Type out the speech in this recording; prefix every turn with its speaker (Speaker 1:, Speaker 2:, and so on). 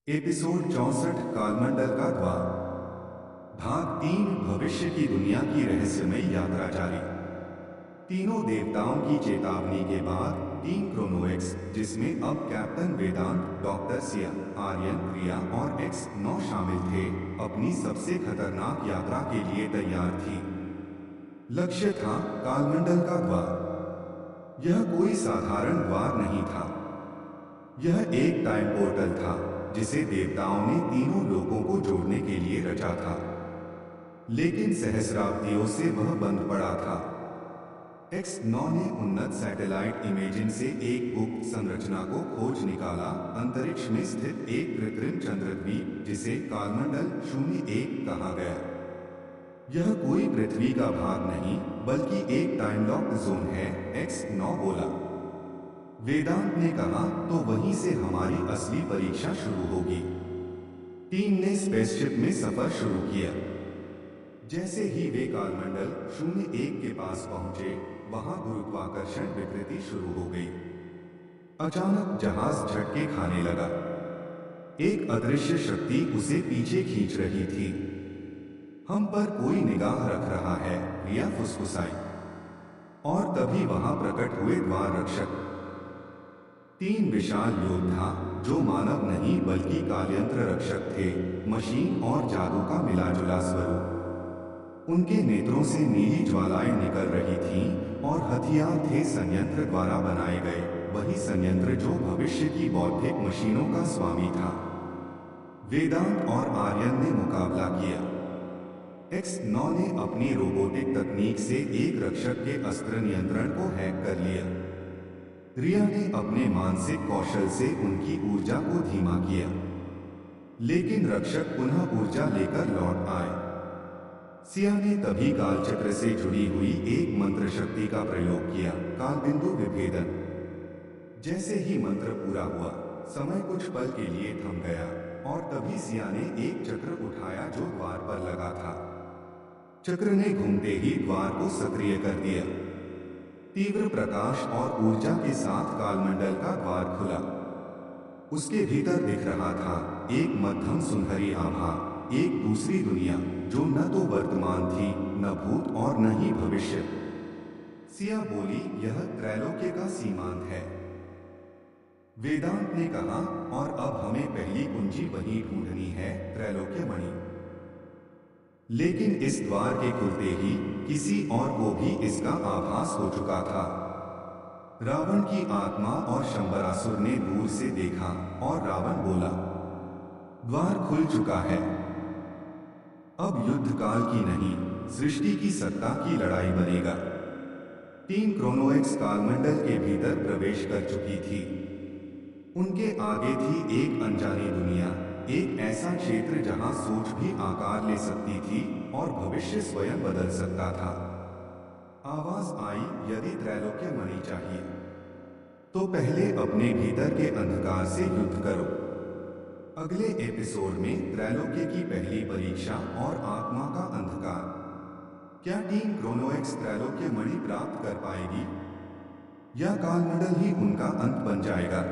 Speaker 1: Episode 64 कालमंडल का द्वार। भाग 3 भविष्य की दुनिया की रहस्यमयी यात्रा जारी। तीनों देवताओं की चेतावनी के बाद टीम क्रोनोएक्स, जिसमें अब कैप्टन वेदांत, डॉक्टर सिया, आर्यन, रिया और एक्स 9 शामिल थे, अपनी सबसे खतरनाक यात्रा के लिए तैयार थी। लक्ष्य था कालमंडल का द्वार। यह कोई साधारण द्वार नहीं था। यह एक टाइम पोर्टल था जिसे देवताओं ने तीनों लोगों को जोड़ने के लिए रचा था। लेकिन सहस्राब्दियों से वह बंद पड़ा था। एक्स 9 ने उन्नत सैटेलाइट इमेजिंग से एक गुप्त संरचना को खोज निकाला, अंतरिक्ष में स्थित एक कृत्रिम चंद्रद्वीप जिसे कालमंडल 01 कहा गया। यह कोई पृथ्वी का भाग नहीं बल्कि एक टाइम लॉक जोन है, एक्स 9 बोला। वेदांत ने कहा, तो वहीं से हमारी असली परीक्षा शुरू होगी। टीम ने स्पेसशिप में सफर शुरू किया। जैसे ही वे कालमंडल 01 के पास पहुंचे, वहां गुरुत्वाकर्षण विकृति शुरू हो गई। अचानक जहाज झटके खाने लगा। एक अदृश्य शक्ति उसे पीछे खींच रही थी। हम पर कोई निगाह रख रहा है, रिया फुसफुसाई। और तभी वहां प्रकट हुए द्वार रक्षक। तीन विशाल योद्धा जो मानव नहीं बल्कि कालयंत्र रक्षक थे, मशीन और जादू का मिलाजुला स्वरूप। उनके नेत्रों से नीली ज्वालाएं निकल रही थीं और हथियार थे संयंत्र द्वारा बनाए गए, वही संयंत्र जो भविष्य की बौद्धिक मशीनों का स्वामी था। वेदांत और आर्यन ने मुकाबला किया। एक्स 9 ने अपनी रोबोटिक तकनीक से एक रक्षक के अस्त्र नियंत्रण को हैक कर लिया। रिया ने अपने मानसिक कौशल से उनकी ऊर्जा को धीमा किया। लेकिन रक्षक पुनः ऊर्जा लेकर लौट आए। सिया ने तभी कालचक्र से जुड़ी हुई एक मंत्र शक्ति का प्रयोग किया, कालबिंदु विभेदन। जैसे ही मंत्र पूरा हुआ, समय कुछ पल के लिए थम गया और तभी सिया ने एक चक्र उठाया जो द्वार पर लगा था। चक्र ने घूमते ही द्वार को सक्रिय कर दिया। तीव्र प्रकाश और ऊर्जा के साथ कालमंडल का द्वार खुला। उसके भीतर दिख रहा था एक मध्यम सुनहरी आभा, एक दूसरी दुनिया जो न तो वर्तमान थी, न भूत और न ही भविष्य। सिया बोली, यह त्रैलोक्य का सीमांत है। वेदांत ने कहा, और अब हमें पहली कुंजी वहीं ढूंढनी है, त्रैलोक्य मणि। लेकिन इस द्वार के खुलते ही किसी और को भी इसका आभास हो चुका था। रावण की आत्मा और शंबरासुर ने दूर से देखा और रावण बोला, द्वार खुल चुका है। अब युद्ध काल की नहीं, सृष्टि की सत्ता की लड़ाई बनेगा। टीम क्रोनोएक्स कालमंडल के भीतर प्रवेश कर चुकी थी। उनके आगे थी एक अनजानी दुनिया, एक ऐसा क्षेत्र जहां सोच भी आकार ले सकती थी और भविष्य स्वयं बदल सकता था। आवाज आई, यदि त्रैलोक्य मणि चाहिए तो पहले अपने भीतर के अंधकार से युद्ध करो। अगले एपिसोड में त्रैलोक्य की पहली परीक्षा और आत्मा का अंधकार। क्या टीम क्रोनोएक्स त्रैलोक्य मणि प्राप्त कर पाएगी या कालमंडल ही उनका अंत बन जाएगा?